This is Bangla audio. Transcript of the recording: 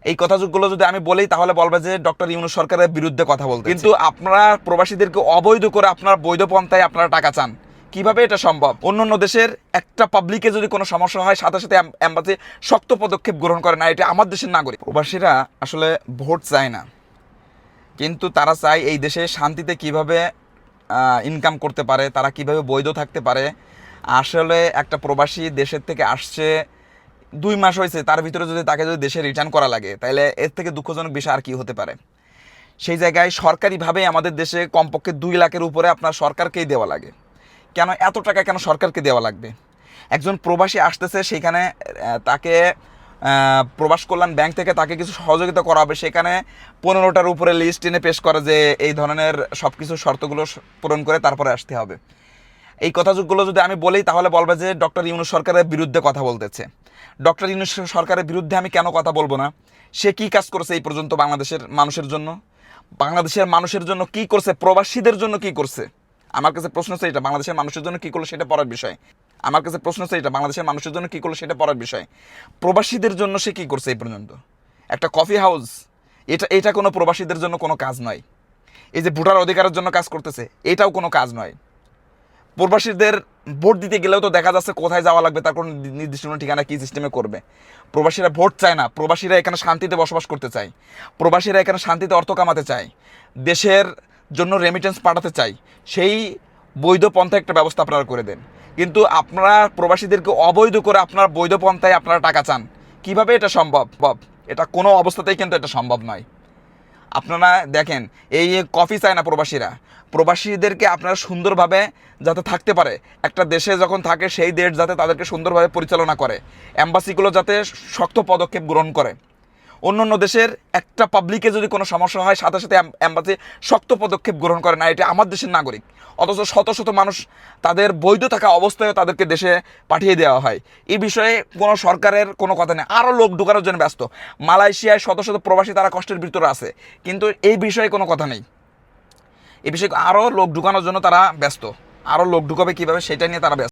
এই কথাগুলো যদি আমি বলি তাহলে বলবে যে ডক্টর ইউনূস সরকারের বিরুদ্ধে কথা বলতে। কিন্তু আপনারা প্রবাসীদেরকে অবৈধ করে আপনারা বৈধ পন্থায় আপনারা টাকা চান, কিভাবে এটা সম্ভব? অন্যান্য দেশের একটা পাবলিকে যদি কোনো সমস্যা হয় সাথে সাথে এমবাসি শক্ত পদক্ষেপ গ্রহণ করে না, এটা আমার দেশের নাগরিক। প্রবাসীরা আসলে ভোট চায় না, কিন্তু তারা চায় এই দেশে শান্তিতে কিভাবে ইনকাম করতে পারে, তারা কিভাবে বৈধ থাকতে পারে। আসলে একটা প্রবাসী দেশের থেকে আসছে 2 মাস হয়েছে, তার ভিতরে যদি তাকে যদি দেশে রিটার্ন করা লাগে তাহলে এর থেকে দুঃখজনক বিষয় আর কি হতে পারে? সেই জায়গায় সরকারিভাবে আমাদের দেশে কমপক্ষে 2 লাখের উপরে আপনার সরকারকেই দেওয়া লাগে। কেন এত টাকা কেন সরকারকে দেওয়া লাগবে? একজন প্রবাসী আসতেছে, সেখানে তাকে প্রবাস কল্যাণ ব্যাংক থেকে তাকে কিছু সহযোগিতা করা হবে, সেখানে 15টার উপরে লিস্ট এনে পেশ করে যে এই ধরনের সব কিছু শর্তগুলো পূরণ করে তারপরে আসতে হবে। এই কথাগুলো যদি আমি বলি তাহলে বলবে যে ডক্টর ইউনূস সরকারের বিরুদ্ধে কথা বলতেছে। ডক্টর ইউনূস সরকারের বিরুদ্ধে আমি কেন কথা বলবো না? সে কি কাজ করেছে এই পর্যন্ত বাংলাদেশের মানুষের জন্য? বাংলাদেশের মানুষের জন্য কি করছে? প্রবাসীদের জন্য কি করছে? আমার কাছে প্রশ্ন হচ্ছে এটা, বাংলাদেশের মানুষের জন্য কি করলো সেটা পরের বিষয়। আমার কাছে প্রশ্ন হচ্ছে এটা, বাংলাদেশের মানুষের জন্য কি করলো সেটা পরের বিষয়। প্রবাসীদের জন্য সে কি করছে এই পর্যন্ত? একটা কফি হাউস, এটা এটা কোনো প্রবাসীদের জন্য কোনো কাজ নয়। এই যে ভোটার অধিকারের জন্য কাজ করতেছে, এটাও কোনো কাজ নয়। প্রবাসীদের ভোট দিতে গেলেও তো দেখা যাচ্ছে কোথায় যাওয়া লাগবে তার কোনো নির্দিষ্ট ঠিকানা কী সিস্টেমে করবে। প্রবাসীরা ভোট চায় না, প্রবাসীরা এখানে শান্তিতে বসবাস করতে চায়, প্রবাসীরা এখানে শান্তিতে অর্থ কামাতে চায়, দেশের জন্য রেমিটেন্স পাঠাতে চায়। সেই বৈধ পন্থায় একটা ব্যবস্থা আপনারা করে দেন, কিন্তু আপনারা প্রবাসীদেরকে অবৈধ করে আপনারা বৈধ পন্থায় আপনারা টাকা চান, কিভাবে এটা সম্ভব? এটা কোনো অবস্থাতেই কিন্তু এটা সম্ভব নয়। আপনারা দেখেন, এই কফি চায় না প্রবাসীরা, প্রবাসীদেরকে আপনারা সুন্দরভাবে যাতে থাকতে পারে, একটা দেশে যখন থাকে সেই দেশ যাতে তাদেরকে সুন্দরভাবে পরিচালনা করে, অ্যাম্বাসিগুলো যাতে শক্ত পদক্ষেপ গ্রহণ করে। অন্যান্য দেশের একটা পাবলিকে যদি কোনো সমস্যা হয় সাথে সাথে অ্যাম্বাসি শক্ত পদক্ষেপ গ্রহণ করে না, এটা আমার দেশের নাগরিক। অথচ শত শত মানুষ তাদের বৈধ থাকা অবস্থায় তাদেরকে দেশে পাঠিয়ে দেওয়া হয়। এই বিষয়ে কোনো সরকারের কোনো কথা নেই, আরও লোক ঢুকানোর জন্য ব্যস্ত। মালয়েশিয়ায় শত শত প্রবাসী তারা কষ্টের ভিতরে আছে, কিন্তু এই বিষয়ে কোনো কথা নেই। এই বিষয়ে আরও লোক ঢুকানোর জন্য তারা ব্যস্ত, আরও লোক ঢুকাবে কীভাবে সেটা নিয়ে তারা ব্যস্ত।